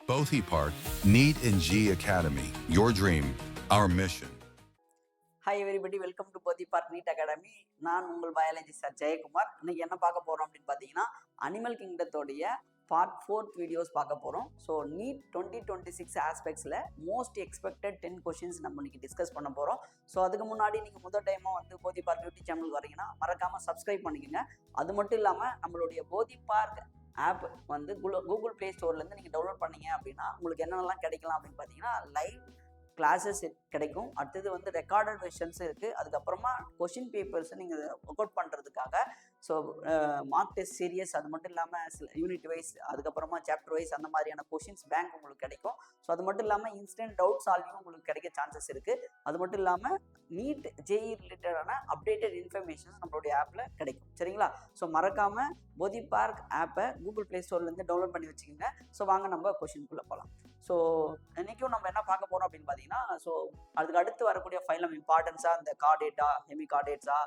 Bothi Park, NEET and G Academy. Your dream, our mission. Hi everybody, welcome to போதி park NEET academy. நான் உங்கள் biology sir Jayakumar. இன்னைக்கு என்ன பார்க்க போகிறோம் அப்படின்னு பார்த்தீங்கன்னா, அனிமல் கிங்டத்தோடைய பார்ட் 4 வீடியோஸ் பார்க்க போகிறோம். ஸோ நீட் 2026 ஆஸ்பெக்ட்ஸில் மோஸ்ட் எக்ஸ்பெக்டட் 10 கொஷின்ஸ் நம்ம இன்னைக்கு டிஸ்கஸ் பண்ண போகிறோம். ஸோ அதுக்கு முன்னாடி நீங்கள் முதல் டைமாக வந்து போதி பார்க் யூடியூப் சேனலுக்கு வரீங்கன்னா மறக்காமல் சப்ஸ்கிரைப் பண்ணிக்கோங்க. அது மட்டும் இல்லாமல் நம்மளுடைய போதி பார்க் ஆப் வந்து கூகுள் ப்ளே ஸ்டோர்லேருந்து நீங்கள் டவுன்லோட் பண்ணீங்க அப்படின்னா உங்களுக்கு என்னென்னலாம் கிடைக்கலாம் அப்படின்னு பார்த்தீங்கன்னா, லைவ் கிளாஸஸ் கிடைக்கும். அடுத்தது வந்து ரெக்கார்டட் வெர்ஷன்ஸ் இருக்குது. அதுக்கப்புறமா கொஷின் பேப்பர்ஸை நீங்கள் ஒர்க் அவுட் பண்ணுறதுக்காக ஸோ மார்க் டெஸ்ட் சீரியஸ், அது மட்டும் இல்லாமல் சில யூனிட் வைஸ், அதுக்கப்புறமா சாப்டர் வைஸ் அந்த மாதிரியான கொஷின்ஸ் பேங்க் உங்களுக்கு கிடைக்கும். ஸோ அது மட்டும் இல்லாமல் இன்ஸ்டன்ட் டவுட் சால்விங் உங்களுக்கு கிடைக்க சான்சஸ் இருக்குது. அது மட்டும் இல்லாமல் நீட் ஜேஇ ரிலேட்டடான அப்டேட்டட் இன்ஃபர்மேஷன்ஸ் நம்மளுடைய ஆப்பில் கிடைக்கும். சரிங்களா? ஸோ மறக்காமல் போதி பார்க் ஆப்பை கூகுள் ப்ளே ஸ்டோர்லேருந்து டவுன்லோட் பண்ணி வச்சுக்கோங்க. ஸோ வாங்க நம்ம கொஷின்குள்ளே போகலாம். ஸோ இன்றைக்கும் நம்ம என்ன பார்க்க போகிறோம் அப்படின்னு பார்த்தீங்கன்னா, ஸோ அதுக்கு அடுத்து வரக்கூடிய ஃபைலம் இம்பார்ட்டன்ஸாக இந்த கார்டேட்டா, ஹெமி கார்டேட்ஸா,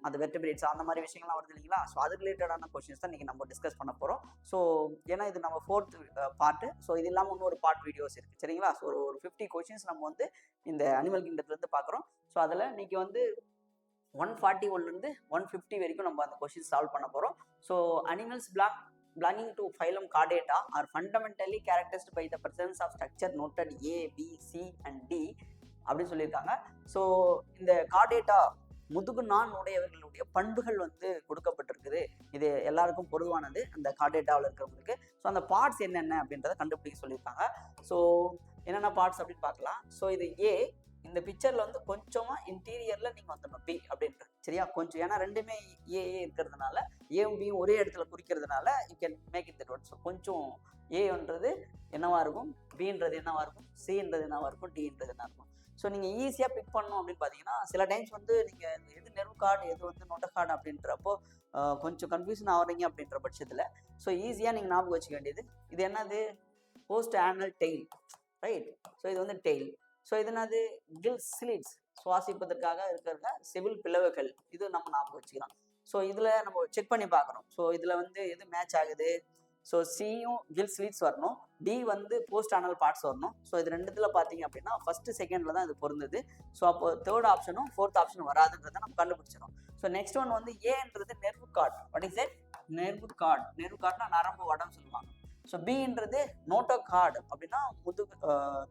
அந்த வெர்டிபிரேட்ஸா, அந்த மாதிரி விஷயங்கள்லாம் வருது இல்லைங்களா? ஸோ அது ரிலேட்டடான கொஸ்டின்ஸ் தான் இன்றைக்கி நம்ம டிஸ்கஸ் பண்ண போகிறோம். ஸோ ஏன்னா இது நம்ம 4th பார்ட்டு. ஸோ இது இல்லாமல் இன்னொரு பார்ட் வீடியோஸ் இருக்குது. சரிங்களா? ஸோ ஒரு 50 கொஸ்டின்ஸ் நம்ம வந்து இந்த அனிமல் கிங்டத்துலேருந்து பார்க்குறோம். ஸோ அதில் இன்றைக்கி வந்து 141லேருந்து 150 வரைக்கும் நம்ம அந்த கொஸ்டின்ஸ் சால்வ் பண்ண போகிறோம். So animals belonging to phylum Chordata are fundamentally characterized by the presence of structure noted A, B, C and D அப்படின்னு சொல்லியிருக்காங்க. ஸோ இந்த கார்டேட்டா முதுகு நான் உடையவர்களுடைய பண்புகள் வந்து கொடுக்கப்பட்டிருக்குது. இது எல்லாருக்கும் பொதுவானது அந்த கார்டேட்டாவில் இருக்கிறவங்களுக்கு. ஸோ அந்த பார்ட்ஸ் என்னென்ன அப்படின்றத கண்டுபிடிக்க சொல்லியிருக்காங்க. ஸோ என்னென்ன பார்ட்ஸ் அப்படின்னு பார்க்கலாம். ஸோ இது ஏ, இந்த பிக்சரில் வந்து கொஞ்சமாக இன்டீரியரில் நீங்கள் வந்துடணும் பி அப்படின்றது. சரியா? கொஞ்சம் ஏன்னா ரெண்டுமே ஏ இருக்கிறதுனால, ஏவும் பியும் ஒரே இடத்துல குறிக்கிறதுனால you can make it that one. So கொஞ்சம் ஏன்றது என்னவா இருக்கும், பின்றது என்னவா இருக்கும், சின்றது என்னவா இருக்கும், டின்றது என்ன இருக்கும். ஸோ நீங்கள் ஈஸியாக பிக் பண்ணணும் அப்படின்னு பார்த்தீங்கன்னா, சில டைம்ஸ் வந்து நீங்கள் எது நெர்வ் கார்டு எது வந்து நோட்ட கார்டு அப்படின்றப்போ கொஞ்சம் கன்ஃபியூஷன் ஆகிறீங்க அப்படின்ற பட்சத்தில் ஸோ ஈஸியாக நீங்கள் ஞாபகம் வச்சுக்க வேண்டியது, இது என்னது, போஸ்ட் ஆனல் டெய்ல். ரைட்? ஸோ இது வந்து டெய்ல். ஸோ இது என்னது, கில் ஸ்லிட்ஸ், சுவாசிப்பதற்காக இருக்கிற செவில் பிளவுகள். இது நம்ம ஞாபகம் வச்சுக்கலாம். ஸோ இதில் நம்ம செக் பண்ணி பார்க்குறோம். ஸோ இதில் வந்து எது மேட்ச் ஆகுது. ஸோ சியும் கில் ஸ்லிட்ஸ் வரணும், டி வந்து போஸ்ட் ஆனல் பார்ட்ஸ் வரணும். ஸோ இது ரெண்டுத்துல பார்த்தீங்க அப்படின்னா ஃபர்ஸ்ட் செகண்டில் தான் இது பொருந்தது. ஸோ அப்போ தேர்ட் ஆப்ஷனும் ஃபோர்த் ஆப்ஷனும் வராதுன்றதை நம்ம கண்டுபிடிச்சிடும். ஸோ நெக்ஸ்ட் ஒன் வந்து ஏன்றது nerve cord. What is it? Nerve cord. Nerve கார்டுனா நரம்பு வடம் சொல்லுவாங்க. ஸோ பின்றது நோட்டோ கார்டு அப்படின்னா முதுகு,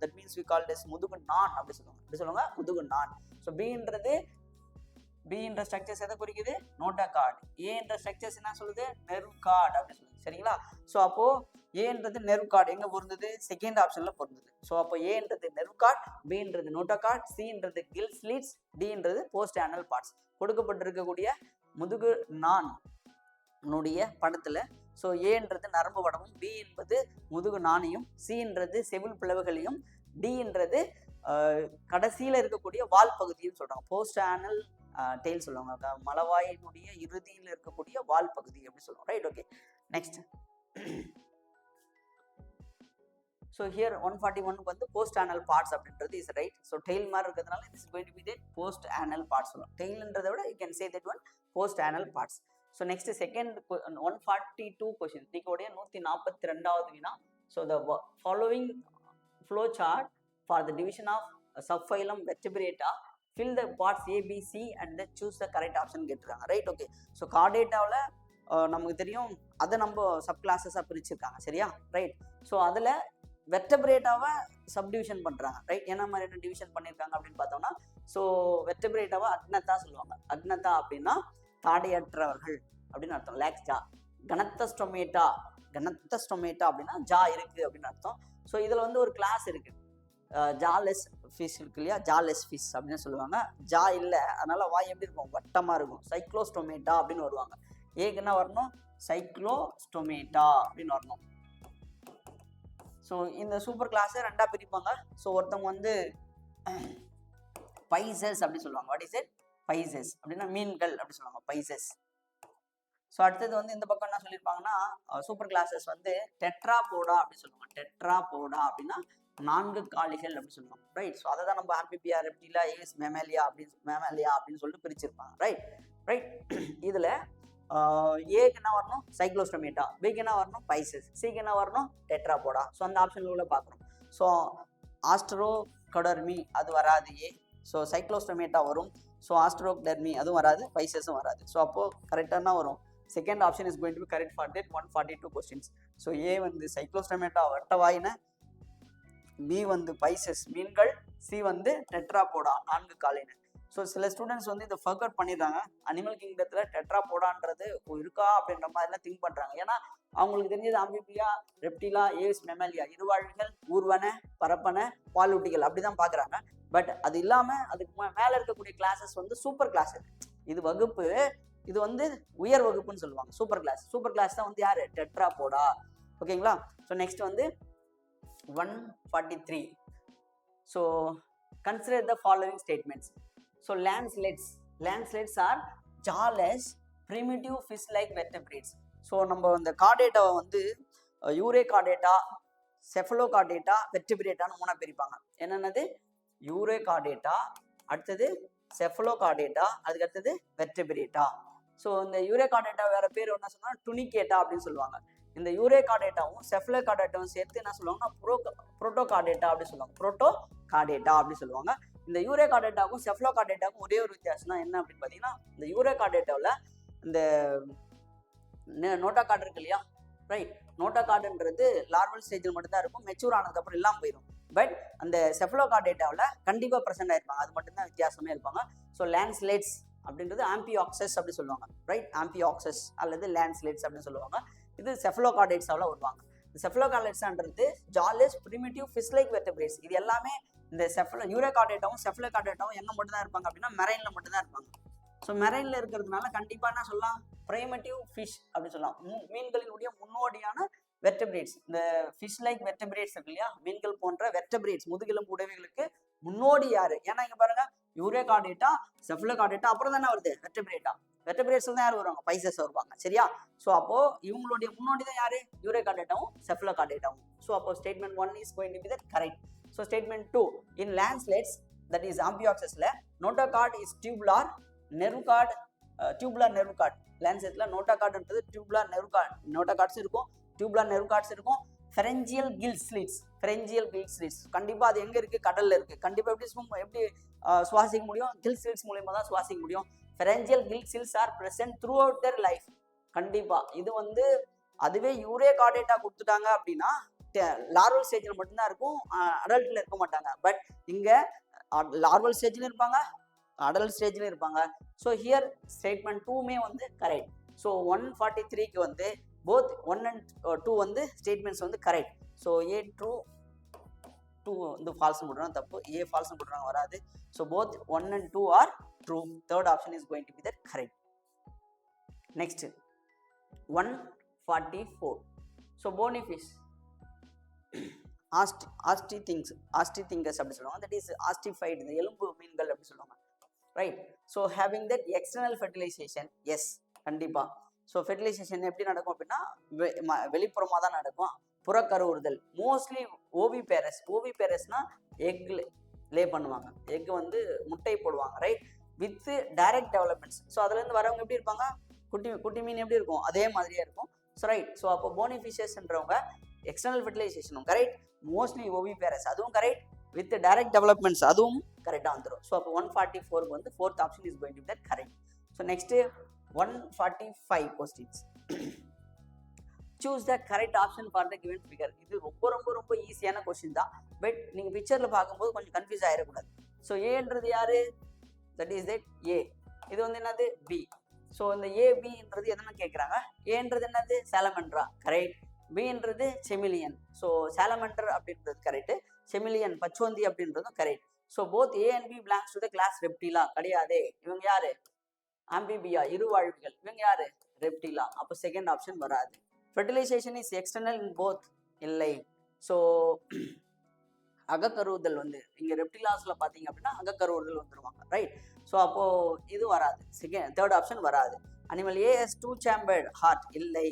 that means we call this முதுகு நான் அப்படி சொல்லுவாங்க. அப்படி சொல்லுவாங்க முதுகு நான். ஸோ பி என்ற ஸ்ட்ரக்சர்ஸ் எதை குறிக்குது, நோட்டோ கார்டு. ஏன்ற ஸ்ட்ரக்சர்ஸ் என்ன சொல்லுது, நெர்வ் கார்டு அப்படி சொல்லுது. சரிங்களா? ஸோ அப்போ ஏன்றது நெர்வ் கார்டு எங்க பொருந்தது, செகண்ட் ஆப்ஷன்ல பொருந்தது. ஸோ அப்போ ஏன்றது நெர்வ் கார்டு, பின்றது நோட்டோ கார்டு, சின்றது கில் ஸ்லிட்ஸ், டின்றது போஸ்ட் ஆனல் பார்ட்ஸ். கொடுக்கப்பட்டிருக்கக்கூடிய முதுகு நான் உன்னுடைய படத்துல ஸோ ஏன்றது நரம்பு வடமும், பி என்பது முதுகு நாணையும், சின்றது செவில் பிளவுகளையும், டின்றது கடைசியில் இருக்கக்கூடிய வால் பகுதியும் சொல்றாங்க. போஸ்ட் ஆனல் டெய்ல் சொல்லுவாங்க. மலவாயினுடைய இறுதியில் இருக்கக்கூடிய வால் பகுதி அப்படி சொல்லுவாங்க. Right? Okay, next. So here 141 வந்து போஸ்ட் ஆனல் பார்ட்ஸ் அப்படின்றது இஸ் ரைட். ஸோ டெய்ல் மாதிரி இருக்கிறதுனால it is going to be that post anal parts சொல்லுவாங்க. டெய்ல்ன்றதை விட you can say that one post anal parts. So next second 142 question நீங்களுடைய 142வது வினா. ஸோ the following flow chart for the division of subphylum Vertebrata, fill the parts ABC and then choose the correct option கேட்டிருக்காங்க. Right? Okay. So கார்டேட்டாவில் நமக்கு தெரியும் அதை நம்ம sub கிளாஸஸாக பிரிச்சிருக்காங்க. சரியா? ரைட். ஸோ அதில் வெர்டபிரேட்டாவை சப்டிவிஷன் பண்ணுறாங்க. ரைட்? என்ன மாதிரி டிவிஷன் பண்ணியிருக்காங்க அப்படின்னு பார்த்தோம்னா, ஸோ வெர்டபிரேட்டாவை அக்னத்தா சொல்லுவாங்க. அக்னத்தா அப்படின்னா தாடையற்றவர்கள் அப்படின்னு அர்த்தம். லேக்ஸ் ஜா. கனத்தஸ்டொமேட்டா அப்படின்னா ஜா இருக்கு அப்படின்னு அர்த்தம். ஸோ இதில் வந்து ஒரு கிளாஸ் இருக்கு, ஜாலெஸ் ஃபிஷ் இருக்கு இல்லையா, ஜாலெஸ் ஃபிஷ் அப்படின்னு சொல்லுவாங்க. ஜா இல்லை, அதனால வாய் எப்படி இருக்கும், வட்டமாக இருக்கும். சைக்ளோஸ்டொமேட்டா அப்படின்னு வருவாங்க. ஏக்கு என்ன வரணும், சைக்ளோஸ்டொமேட்டா அப்படின்னு வரணும். ஸோ இந்த சூப்பர் கிளாஸை ரெண்டாக பிரிப்பாங்க. ஸோ ஒருத்தவங்க வந்து பைசஸ் அப்படின்னு சொல்லுவாங்க. What is it? பைசஸ் அப்படின்னா மீன்கள் அப்படி சொல்லுவாங்க, பைசஸ். ஸோ அடுத்தது வந்து இந்த பக்கம் என்ன சொல்லியிருப்பாங்கன்னா, சூப்பர் கிளாஸஸ் வந்து டெட்ராபோடா அப்படின்னு சொல்லுவாங்க. டெட்ராபோடா அப்படின்னா 4 காலிகள் அப்படின்னு சொல்லுவாங்க. ரைட்? ஸோ அதை தான் நம்ம ஆம்பிபியா, ரெப்டிலா, ஏஸ், மேமேலியா அப்படின்னு சொல்லிட்டு பிரிச்சிருப்பாங்க. ரைட்? இதில் ஏக்கு என்ன வரணும் சைக்ளோஸ்டோமேட்டா, பிக்கு என்ன வரணும் பைசஸ், சிக்கு என்ன வரணும் டெட்ராபோடா. ஸோ அந்த ஆப்ஷன்ல பார்க்குறோம். ஸோ ஆஸ்ட்ரோகடர்மி அது வராது ஏ. ஸோ சைக்ளோஸ்டோமேட்டா வரும். ஸோ ஆஸ்ட்ரோடெர்மி அதுவும் வராது, பைசஸும் வராது. ஸோ அப்போது கரெக்டாக வரும். Second option is going to be correct for that 142 questions. So A வந்து சைக்ளோஸ்டோமேட்டா வட்டவாயின, பி வந்து பைசஸ் மீன்கள், சி வந்து டெட்ராபோடா 4 காலின. ஸோ சில ஸ்டூடெண்ட்ஸ் வந்து இதை ஃபர்கட் பண்ணிடுறாங்க. அனிமல் கிங்டத்தில் டெட்ராபோடான்றது இருக்கா அப்படின்ற மாதிரிலாம் திங்க் பண்ணுறாங்க. ஏன்னா அவங்களுக்கு தெரிஞ்சது ஆம்பிபியா, ரெப்டிலா, ஏவ்ஸ், மெமாலியா, இருவாழ்விகள், ஊர்வன, பரப்பன, பாலூட்டிகள் அப்படி தான் பார்க்குறாங்க. பட் அது இல்லாமல் அதுக்கு மேலே இருக்கக்கூடிய கிளாஸஸ் வந்து சூப்பர் கிளாஸ். இது வகுப்பு, இது வந்து உயர் வகுப்புன்னு சொல்லுவாங்க. சூப்பர் கிளாஸ், சூப்பர் கிளாஸ் தான் வந்து யார் டெட்ராபோடா. ஓகேங்களா. ஸோ நெக்ஸ்ட் வந்து 143. So consider the following statements. So lancelets are jawless primitive fish like vertebrates. So நம்ம இந்த கார்டேட்டாவை வந்து யூரே கார்டேட்டா, செஃபலோ கார்டேட்டா, வெர்டிபிரேட்டான்னு 3 பிரிப்பாங்க. என்னென்னது யூரே கார்டேட்டா, அடுத்தது செஃபலோ கார்டேட்டா, அதுக்கு அடுத்தது வெர்டிபிரேட்டா. ஸோ இந்த யூரே கார்டேட்டா வேற பேர் என்ன சொன்னா டுனிகேட்டா அப்படின்னு சொல்லுவாங்க. இந்த யூரே கார்டேட்டாவும் செஃபலோ கார்டேட்டாவும் சேர்த்து என்ன சொல்லுவாங்கன்னா புரோட்டோ கார்டேட்டா அப்படின்னு சொல்லுவாங்க. புரோட்டோ கார்டேட்டா அப்படின்னு சொல்லுவாங்க. இந்த யூரே கார்டேட்டாவுக்கும் செஃபலோ கார்டேட்டாவுக்கும் ஒரே ஒரு வித்தியாசம் தான் என்ன அப்படின்னு பார்த்தீங்கன்னா, இந்த யூரே கார்டேட்டாவில் இந்த நோட்டா கார்டு இருக்கு இல்லையா, ரைட். நோட்டா கார்டுன்றது லார்வல் ஸ்டேஜில் மட்டும்தான் இருக்கும், மெச்சூர் ஆனதுக்கப்புறம் எல்லாம் போயிடும். பட் அந்த செஃபலோ கார்டேட்டாவில் கண்டிப்பாக ப்ரெசென்ட் ஆயிருப்பாங்க. அது மட்டும்தான் வித்தியாசமே இருப்பாங்க. ஸோ லான்ஸ்லேட்ஸ் அப்படின்றது ஆம்பியாக்சஸ் அப்படி சொல்லுவாங்க, ரைட். ஆம்பியாக்சஸ் அல்லது லான்ஸ்லேட்ஸ் அப்படின்னு சொல்லுவாங்க. இது செஃபலோ கார்டேட்ஸாவில் வருவாங்க. இந்த செஃபலோ கார்டேட்ஸ்ன்றது jawless primitive fish like vertebrates. இது எல்லாமே இந்த யூரே கார்டேட்டாவும் செஃபலோ கார்டேட்டாவும் எங்கே மட்டும்தான் இருப்பாங்க அப்படின்னா மெரைனில் மட்டும்தான் இருப்பாங்க. ஸோ மெரைனில் இருக்கிறதுனால கண்டிப்பாக என்ன சொல்லலாம் பிரைமேட்டிவ் ஃபிஷ் அப்படின்னு சொல்லலாம். மீன்களினுடைய முன்னோடியான வெர்டிபிரேட்ஸ். இந்த ஃபிஷ் லைக் வெர்டிபிரேட்ஸ் இருக்கு இல்லையா, மீன்கள் போன்ற வெர்டிபிரேட்ஸ் முதுகெலும்பு உடைமைகளுக்கு முன்னோடி யாரு? ஏன்னா இங்க பாருங்க யூரே கார்டேட்டா, செஃபலோ கார்டேட்டா, அப்புறம் தானே வருது வெர்டிபிரேட்டா. வெர்டிபிரேட்ஸ்ல தான் யார் வருவாங்க? பைசஸ் வருவாங்க. சரியா? ஸோ அப்போ இவங்களுடைய முன்னோடி தான் யாரு? யூரே கார்டேட்டாவும் செஃபலோ கார்டேட்டாவும். ஸோ அப்போ statement 1 is going to be that correct. So statement 2 in lancelets that is ஆம்பியாக்சஸ்ல notochord is tubular, nerve cord tubular nerve cord. லான்ஸ்லேட்ல நோட்டோகார்ட்ன்றது டியூபுலார் நெர்வ்கார்ட், நோட்டோகார்ட்ஸ் இருக்கும், டியூபுலார் நெர்வ்கார்ட்ஸ் இருக்கும். Pharyngeal gill slits, pharyngeal gill slits கண்டிப்பா அது எங்க இருக்கு? கடல்ல இருக்கு. கண்டிப்பா எப்படி சுவாசிக்க முடியும்? கில் ஸ்லிட்ஸ் மூலமா தான் சுவாசிக்க முடியும். Pharyngeal gill slits are present throughout their life. கண்டிப்பா இது வந்து அதுவே யூரே கார்டேட்டா கொடுத்துட்டாங்க அப்படின்னா லார்வல் ஸ்டேஜில் மட்டும்தான் இருக்கும், அடல்ட்ல இருக்க மாட்டாங்க. பட் இங்க லார்வல் ஸ்டேஜ்ல இருப்பாங்க, அடல்ட் ஸ்டேஜ்ல இருப்பாங்க. ஸோ ஹியர் ஸ்டேட்மெண்ட் 2மே வந்து கரெக்ட். ஸோ 143க்கு வந்து போத் 1 and 2 வந்து ஸ்டேட்மெண்ட்ஸ் வந்து கரெக்ட். ஸோ ஏ ட்ரூ, 2 வந்து ஃபால்ஸ் போடுறாங்க, தப்பு. ஏ ஃபால்ஸ் போடுறாங்க, வராது. So both 1 and 2 are true. Third option is going to be that correct. Next 144. So bony fish Osteichthyes அப்படி சொல்லுவாங்க. தட் இஸ் ஆஸ்டிஃபைடு, இந்த எலும்பு மீன்கள் அப்படி சொல்லுவாங்க, right. So having that external fertilization, yes கண்டிப்பா. ஸோ ஃபெர்டிலைசேஷன் எப்படி நடக்கும் அப்படின்னா வெளிப்புறமாக தான் நடக்கும். புறக்கருவுறுதல் மோஸ்ட்லி ஓவிபேரஸ்னா எக் லே பண்ணுவாங்க, எக் வந்து முட்டை போடுவாங்க, right. With direct developments. So அதுலேருந்து வரவங்க எப்படி இருப்பாங்க? குட்டி மீன் எப்படி இருக்கும்? அதே மாதிரியே இருக்கும். So right. ஸோ அப்போ போனிஃபிஷஸ்ன்றவங்க எக்ஸ்டர்னல் ஃபெர்டிலைசேஷனும் கரெக்ட், மோஸ்ட்லி ஓவிபேரஸ் அதுவும் கரெக்ட், வித் டைரக்ட் டெவலப்மெண்ட்ஸ் அதுவும் கரெக்டாக வந்துடும். ஸோ அப்போ 144 வந்து fourth option is going to be that correct. So next 145 questions. Choose the correct option for the given figure. இது ரொம்ப ரொம்ப ரொம்ப ஈஸியான கொஸ்டின் தான். பட் நீங்கள் பிக்சரில் பார்க்கும்போது கொஞ்சம் கன்ஃபியூஸ் ஆகிடக்கூடாது. ஸோ ஏன்றது யாரு? தட் இஸ் தட் ஏ. இது வந்து என்னது? பி. ஸோ இந்த ஏபின்றது எதுன்னு கேட்குறாங்க. ஏன்றது என்னது? Salamandra, correct. பின்றது செமிலியன். ஸோ சாலமண்டர் அப்படின்றது கரெக்ட், செமிலியன் பச்சோந்தி அப்படின்றதும் correct. So both A and B belongs to the class Reptilia. கிடையாது, இவங்க யாரு? ஆம்பிபியா, இருவாழ்விகள். இவங்க யாரு? ரெப்டிலா. அப்போ செகண்ட் ஆப்ஷன் வராது. Fertilisation is external in both, இல்லை. ஸோ அகக்கருவுதல் வந்து இங்கே ரெப்டிலாஸில் பார்த்தீங்க அப்படின்னா அகக்கருவுதல் வந்துடுவாங்க, ரைட். ஸோ அப்போது இது வராது, தேர்ட் ஆப்ஷன் வராது. Animal A has 2 chambered heart, இல்லை.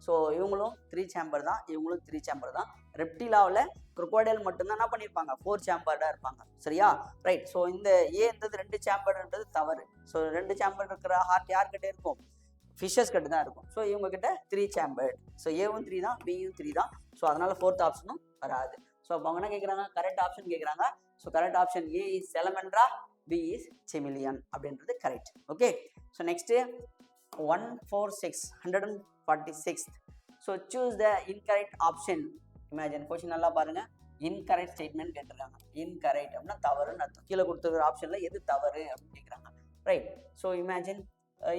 ஸோ இவங்களும் 3 chamber தான், இவங்களும் 3 chamber தான். ரெப்டிலாவில் crocodile மட்டும்தான் என்ன பண்ணியிருப்பாங்க? 4 chambered இருப்பாங்க, சரியா? ரைட். ஸோ இந்த ஏன்றது 2 chamberedன்றது தவறு. ஸோ 2 chambered இருக்கிற ஹார்ட் யார்கிட்ட இருக்கும்? ஃபிஷஸ் கட்டு தான் இருக்கும். ஸோ இவங்க கிட்ட 3 சேம்பர்ட். ஸோ ஏவும் 3 தான், பியும் 3 தான். ஸோ அதனால 4th ஆப்ஷனும் வராது. ஸோ அப்போ அவங்க என்ன கேட்குறாங்க, கரெக்ட் ஆப்ஷன் கேட்குறாங்க. So correct option A is Salamandra, B is chameleon அப்படின்றது correct. Okay. So next 146. So choose the incorrect option. இமேஜின் கொஸ்டின் நல்லா பாருங்க. இன்கரெக்ட் ஸ்டேட்மெண்ட் கேட்டிருக்காங்க. இன்கரெக்ட் அப்படின்னா தவறுன்னு அர்த்தம். கீழே கொடுத்துருக்கிற ஆப்ஷன்ல எது தவறு அப்படின்னு கேட்குறாங்க. ரைட். ஸோ இமேஜின்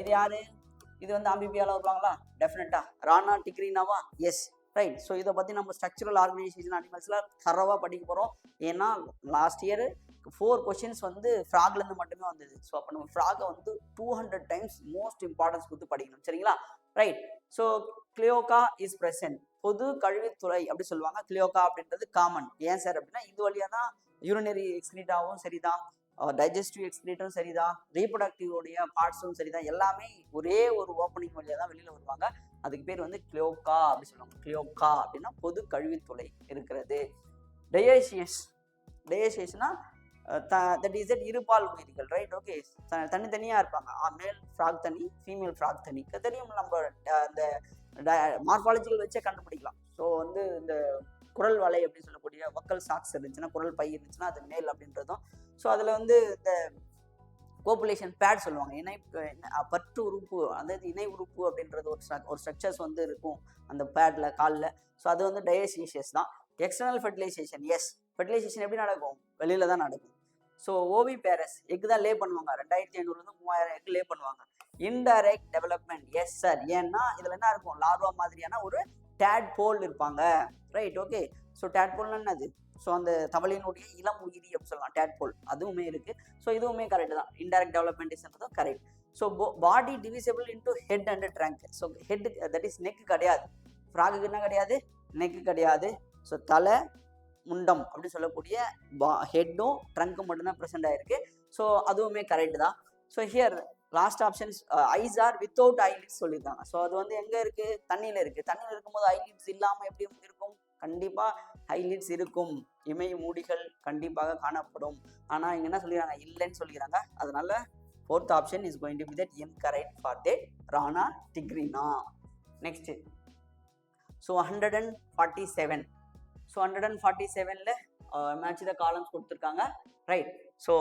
இது யாரு, இது வந்து ஆம்பிபியால வருவாங்களா, டெஃபினட்டா. ரானா டிக்ரீனாவா, எஸ். ரைட். ஸோ இதை பற்றி நம்ம ஸ்ட்ரக்சரல் ஆர்கனைசேஷன் அனிமல்ஸில் தரவாக படிக்க போகிறோம். ஏன்னா லாஸ்ட் இயர் 4 கொஸ்டின்ஸ் வந்து ஃப்ராக்லேருந்து மட்டுமே வந்தது. ஸோ அப்போ நம்ம ஃப்ராகை வந்து 200 டைம்ஸ் மோஸ்ட் இம்பார்ட்டன்ஸ் கொடுத்து படிக்கணும். சரிங்களா? Right. So cloaca is present. பொது கழிவுத்துறை அப்படி சொல்லுவாங்க. கிளியோகா அப்படின்றது காமன். ஏன் சார் அப்படின்னா இது வழியாக தான் யூரினரி எக்ஸ்கிரீட்டாவும் சரிதான், டைஜஸ்டிவ் எக்ஸ்கிரீட்டும் சரிதான், ரீப்ரொடக்டிவ் உடைய பார்ட்ஸும் சரிதான், எல்லாமே ஒரே ஒரு ஓப்பனிங் வழியாக தான் வெளியில் வருவாங்க. அதுக்கு பேர் வந்து கிளியோகா அப்படி சொல்லுவாங்க. கிளியோகா அப்படின்னா பொது கழிவுத்துறை இருக்கிறது. டயேசியஸ்னா தட் இஸ் இருபால் உயிர்கள். ரைட். ஓகே. தனித்தனியாக இருப்பாங்க. மேல் ஃப்ராக் தனி, ஃபீமேல் ஃப்ராக் தனி. தெரியும், நம்ம அந்த மார்பாலஜிக்கல் வச்சே கண்டுபிடிக்கலாம். ஸோ வந்து இந்த குரல் வலை அப்படின்னு சொல்லக்கூடிய வக்கல் சாக்ஸ் இருந்துச்சுன்னா, குரல் பை இருந்துச்சுன்னா அது மேல் அப்படின்றதும். ஸோ அதில் வந்து இந்த கோபுலேஷன் பேட் சொல்லுவாங்க. பற்று உறுப்பு, அதாவது இணை உறுப்பு அப்படின்றது ஒரு ஸ்ட்ரக்சர்ஸ் வந்து இருக்கும் அந்த பேட்ல, காலில். ஸோ அது வந்து டயேசியஸ் தான். External fertilization, S. ஃபெர்டிலைசேஷன் எப்படி நடக்கும், வெளியில தான் நடக்கும். ஸோ ஓவி பேரஸ் எக் தான் லே பண்ணுவாங்க. 2500 3000 எக் லே பண்ணுவாங்க. Indirect development, yes sir. ஏன்னா இதுல என்ன இருக்கும், லார்வா மாதிரியான ஒரு டேட் போல் இருப்பாங்க. ரைட். ஓகே. ஸோ டேட் போல்னா என்னது, ஸோ அந்த தவளையினுடைய இளம் உயிரி அப்படி சொல்லலாம், டேட் போல். அதுவுமே இருக்கு. ஸோ இதுவுமே கரெக்ட் தான். இன்டைரக்ட் டெவலப்மெண்ட்ன்றதும் correct. So body divisible into head and trunk. So head that is neck கிடையாது. ஃப்ராகுக்கு என்ன கிடையாது, நெக் கிடையாது. ஸோ தலை முண்டம் அப்படி சொல்லக்கூடிய ஹெட்டும் ட்ரங்க்கும் மட்டும்தான் ப்ரெசென்ட் ஆயிருக்கு. ஸோ அதுவுமே கரெக்ட் தான். So here last options eyes or without eyelids சொல்லியிருக்காங்க. ஸோ அது வந்து எங்கே இருக்குது, தண்ணியில் இருக்குது. தண்ணியில் இருக்கும்போது ஐலிட்ஸ் இல்லாமல் எப்படி இருக்கும், கண்டிப்பாக ஐலிட்ஸ் இருக்கும். இமை மூடிகள் கண்டிப்பாக காணப்படும். ஆனால் இங்கே என்ன சொல்லிடுறாங்க, இல்லைன்னு சொல்லிடுறாங்க. அதனால 4th option is going to be that incorrect for that Rana tigrina. Next. So 147. So 147ல மேட்ச் த காலம்ஸ் கொடுத்துருக்காங்க. ரைட். ஸோ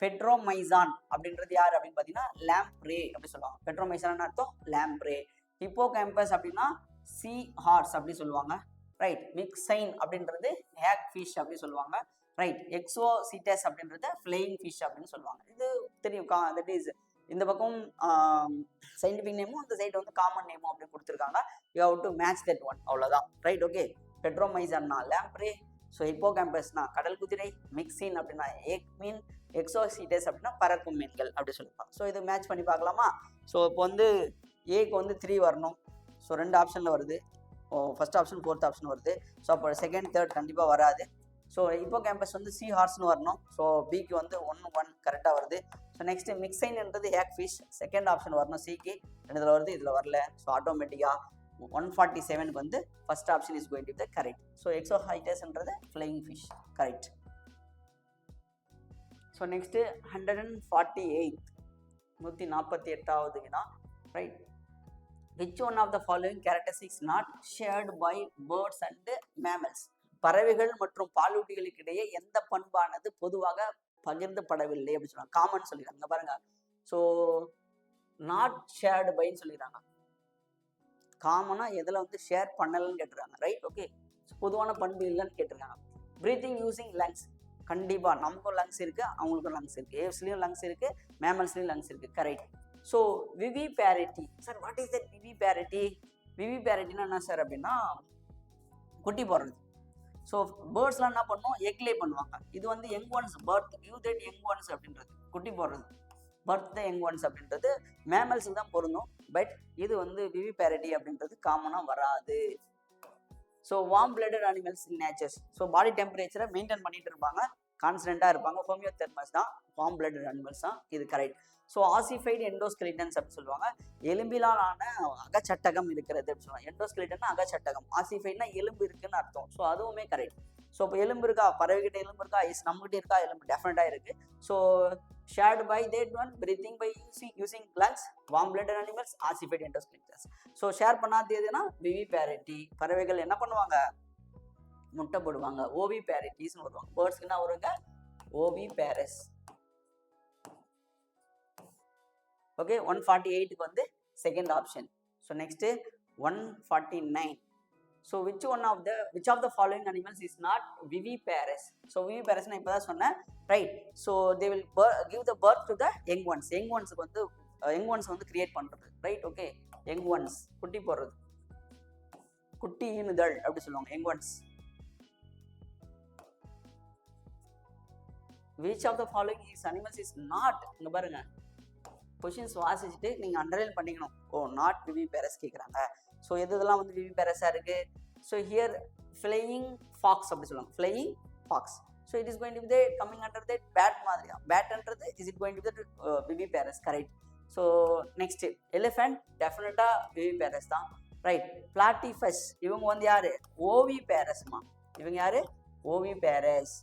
பெட்ரோமைசான் அப்படின்றது யார் அப்படின்னு பார்த்தீங்கன்னா லாம்ப்ரே அப்படி சொல்லுவாங்க. பெட்ரோமைசான் அர்த்தம் லாம்ப்ரே. ஹிப்போகேம்பஸ் அப்படின்னா சி ஹார்ஸ் அப்படி சொல்லுவாங்க. ரைட். மிக்சைன் அப்படின்றது ஹேக் ஃபிஷ் அப்படி சொல்லுவாங்க. ரைட். எக்ஸோசிட்டஸ் அப்படின்றது ஃப்ளையிங் ஃபிஷ் அப்படின்னு சொல்லுவாங்க. இது தெரியும். தட் இஸ் இந்த பக்கம் சயின்டிஃபிக் நேமும் இந்த சைடு வந்து காமன் நேமும் அப்படி கொடுத்துருக்காங்க. You have to match that one, அவ்வளோதான். ரைட். ஓகே. பெட்ரோமைசான்னா லாம்ப்ரே. ஸோ ஹிப்போகேம்பஸ்னா கடல் குதிரை, மிக்சின் அப்படின்னா ஏக் மீன், எக்ஸோசிட்டஸ் அப்படின்னா பறக்கும் மீன்கள் அப்படி சொல்லியிருப்பாங்க. ஸோ இது மேட்ச் பண்ணி பார்க்கலாமா? ஸோ இப்போ வந்து ஏக்கு வந்து 3 வரணும். ஸோ 2 ஆப்ஷனில் வருது. ஃபர்ஸ்ட் ஆப்ஷன் 4th ஆப்ஷன் வருது. ஸோ அப்போ 2nd 3rd கண்டிப்பாக வராது. ஸோ ஹிப்போகேம்பஸ் வந்து சி ஹார்ஸ்னு வரணும். ஸோ பிக்கு வந்து 1 கரெக்டாக வருது. ஸோ நெக்ஸ்ட் மிக்சைன்ன்றது ஹேக் ஃபிஷ், 2nd ஆப்ஷன் வரணும் சிக்கு. இதில் வருது, இதில் வரல. ஸோ ஆட்டோமேட்டிக்காக 147க்கு வந்து first option is going to be correct. So எக்ஸோஹைட்டஸ்ன்றது flying fish, correct. So next 148, 148வது வினா. Right. Which one of the following characteristics not shared by birds and mammals. பறவைகள் மற்றும் பாலூட்டிகளுக்கு இடையே எந்த பண்பானது பொதுவாக பகிர்ந்தப்படவில்லை அப்படின்னு சொல்லுவாங்க. காமன் சொல்லிடுறாங்க பாருங்க. ஸோ நாட் ஷேர்டு பைன்னு சொல்லிடுறாங்க. காமனாக எதில் வந்து ஷேர் பண்ணலன்னு கேட்டுருக்காங்க. ரைட். ஓகே. பொதுவான பண்பு இல்லைன்னு கேட்டிருக்காங்க. Breathing using lungs. கண்டிப்பாக நமக்கும் லங்ஸ் இருக்குது, அவங்களுக்கும் லங்ஸ் இருக்குது. ஏவ்ஸ்லேயும் லங்ஸ் இருக்குது, மேமல்ஸ்லேயும் லங்ஸ் இருக்குது, correct. So viviparity. Sir what is that viviparity? விவிபேரிட்டினா என்ன சார் அப்படின்னா குட்டி போடுறது. ஸோ பேர்ட்ஸ்லாம் என்ன பண்ணுவோம், எக்லே பண்ணுவாங்க. இது வந்து young once, birth you that young once அப்படின்றது குட்டி போடுறது, பர்த் த யங் ஒன்ஸ் அப்படின்றது மேமல்ஸுக்கு தான் பொருந்தும். பட் இது வந்து விவிபேரிட்டி அப்படின்றது காமனாக வராது. So warm blooded animals in natures. So body டெம்பரேச்சரை மெயின்டைன் பண்ணிட்டு இருப்பாங்க, கான்ஸ்டன்ட்டாக இருப்பாங்க. ஹோமியோதெர்மஸ் தான் வார்ம் பிளட்டட் அனிமல்ஸ் தான், இது கரெக்ட். ஸோ ஆசிஃபைடு எண்டோஸ்கெலிட்டன்ஸ் அப்படின்னு சொல்லுவாங்க. எலும்பிலான அகச்சட்டகம் இருக்கிறது அப்படின்னு சொல்லுவாங்க. எண்டோஸ்கெலிட்டன்னா அகச்சட்டகம், ஆசிஃபைட்னா எலும்பு இருக்குன்னு அர்த்தம். ஸோ அதுவுமே கரெக்ட். ஸோ இப்போ எலும்பு இருக்கா, பறவைகிட்ட எலும்பு இருக்கா, நம்மகிட்ட இருக்கா, எலும்பு டெஃபினட்டாக இருக்குது. So shared by that one breathing by using lungs, warm blooded animals, ossified endoskeletons. So share பண்ணாதது எதுனா விவிபேரிட்டி. பறவைகள் என்ன பண்ணுவாங்க, முட்டை போடுவாங்க, ஓவி பேரிட்டிஸ்னு வருவாங்க. பேர்ட்ஸ்க்கு என்ன வருங்க, ஓவி பேரஸ். ஓகே, 148க்கு வந்து second option. So next 149. So which of the following animals is not viviparous? So viviparous நான் இப்போ தான் சொன்னேன், right. So they will give the birth to the young ones. young ones வந்து கிரியேட் பண்ணுறது, ரைட். ஓகே, young ones குட்டி போடுறது, குட்டி ஈனுதல் அப்படி சொல்லுவாங்க, young ones. which of the following animals is not, இங்க பாருங்க கொஷின்ஸ் வாசிச்சுட்டு நீங்கள் அண்டர்லைன் பண்ணிக்கணும். ஓ, நாட் விவிபேரஸ் கேட்குறாங்க. ஸோ இதெல்லாம் வந்து விவிபேரஸாக இருக்குது. ஸோ ஹியர் ஃப்ளையிங் ஃபாக்ஸ் அப்படி சொல்லுவாங்க, flying fox. So it is going to be coming under that bat மாதிரி தான். பேட்ன்றது is it going to be viviparous, correct. So next elephant டெஃபினட்டாக விவிபேரஸ் தான், ரைட். பிளாட்டிஃபஸ் இவங்க வந்து யார், ஓவிபேரஸ்மா. இவங்க யார், ஓவிபேரஸ்.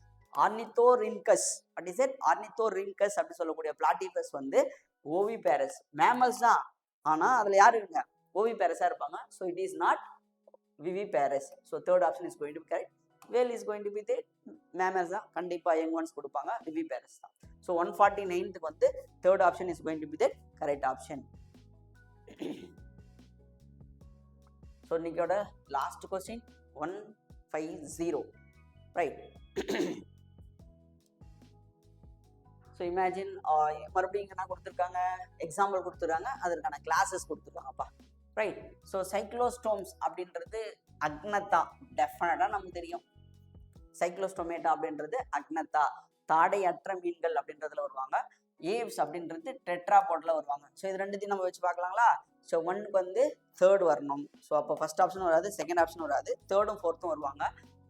ஆர்னித்தோரின்கஸ், வாட் இஸ் இட், ஆர்னித்தோரின்கஸ் அப்படி சொல்லக்கூடிய பிளாட்டிஃபஸ் வந்து ஓவிபேரஸ். மேமல்ஸ் தான், ஆனால் அதில் யார் இருங்க, ஓவிபேரஸாக இருப்பாங்க. So it is not viviparous. So third option is going to be correct. Whale is going to be the mammals தான், கண்டிப்பாக யங் ஒன்ஸ் கொடுப்பாங்க, விவிபேரஸ் தான். ஸோ 149க்கு வந்து third option is going to be the correct option. So இன்னைக்கோட last question 150, right. So இமேஜின் மறுபடியும் என்ன கொடுத்துருக்காங்க, எக்ஸாம்பிள் கொடுத்துருக்காங்க, அதற்கான கிளாஸஸ் கொடுத்துருக்காங்கப்பா, ரைட். ஸோ சைக்ளோஸ்டோம்ஸ் அப்படின்றது அக்னத்தா, டெஃபினட்டாக நமக்கு தெரியும். சைக்ளோஸ்டோமேட்டா அப்படின்றது அக்னத்தா, தாடையற்ற மீன்கள் அப்படின்றதுல வருவாங்க. ஏவ்ஸ் அப்படின்றது டெட்ராபாட்ல வருவாங்க. ஸோ இது ரெண்டுத்தையும் நம்ம வச்சு பார்க்கலாங்களா. ஸோ 1க்கு வந்து தேர்ட் வரணும். ஸோ அப்போ ஃபர்ஸ்ட் ஆப்ஷன் வராது, செகண்ட் ஆப்ஷன் வராது, தேர்டும் ஃபோர்த்தும் வருவாங்க.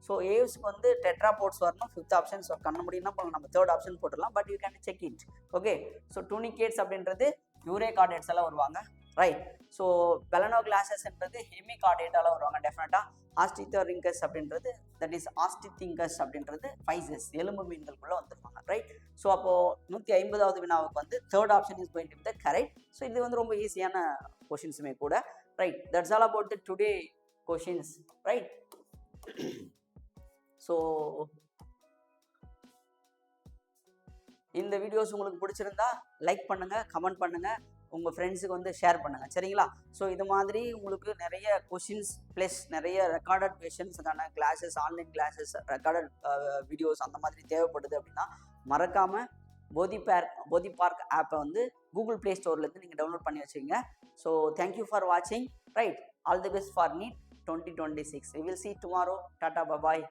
ஸோ ஏவ்ஸ்க்கு வந்து டெட்ராபோட்ஸ் வரணும், ஃபிஃப்த் ஆப்ஷன். ஸோ கண்ண முடியும் என்ன பண்ணலாம், நம்ம தேர்ட் ஆப்ஷன் போட்டுடலாம், but you can check it. Okay, so tunicates அப்படின்றது யூரேகார்டேட்ஸ் எல்லாம் வருவாங்க, ரைட். ஸோ பெலனோ கிளாசஸ்ன்றது ஹெமிகார்டேட்டால வருவாங்க டெஃபினட்டாக. ஆஸ்டித்தோரிங்கஸ் அப்படின்றது, தட் இஸ் ஆஸ்டித்திங்கஸ் அப்படின்றது ஃபைசஸ், எலும்பு மீன்களுக்குள்ள வந்துருவாங்க, ரைட். ஸோ அப்போது 150வது வினாவுக்கு வந்து third option is going to be the correct. So இது வந்து ரொம்ப ஈஸியான கொஷின்ஸுமே கூட, right. That's all about the today questions, right. So இந்த வீடியோஸ் உங்களுக்கு பிடிச்சிருந்தா லைக் பண்ணுங்கள், கமெண்ட் பண்ணுங்கள், உங்கள் ஃப்ரெண்ட்ஸுக்கு வந்து ஷேர் பண்ணுங்கள், சரிங்களா. ஸோ இது மாதிரி உங்களுக்கு நிறைய கொஷின்ஸ் ப்ளஸ் நிறைய ரெக்கார்டட் கொஷின்ஸுக்கான classes, online classes, recorded videos அந்த மாதிரி தேவைப்படுது அப்படின்னா மறக்காமல் போதி பார்க் ஆப்பை வந்து கூகுள் ப்ளே ஸ்டோர்லேருந்து நீங்கள் டவுன்லோட் பண்ணி வச்சுக்கோங்க. ஸோ தேங்க்யூ ஃபார் வாட்சிங், right. All the best for NEET 2026. We will see tomorrow. Tata, bye bye.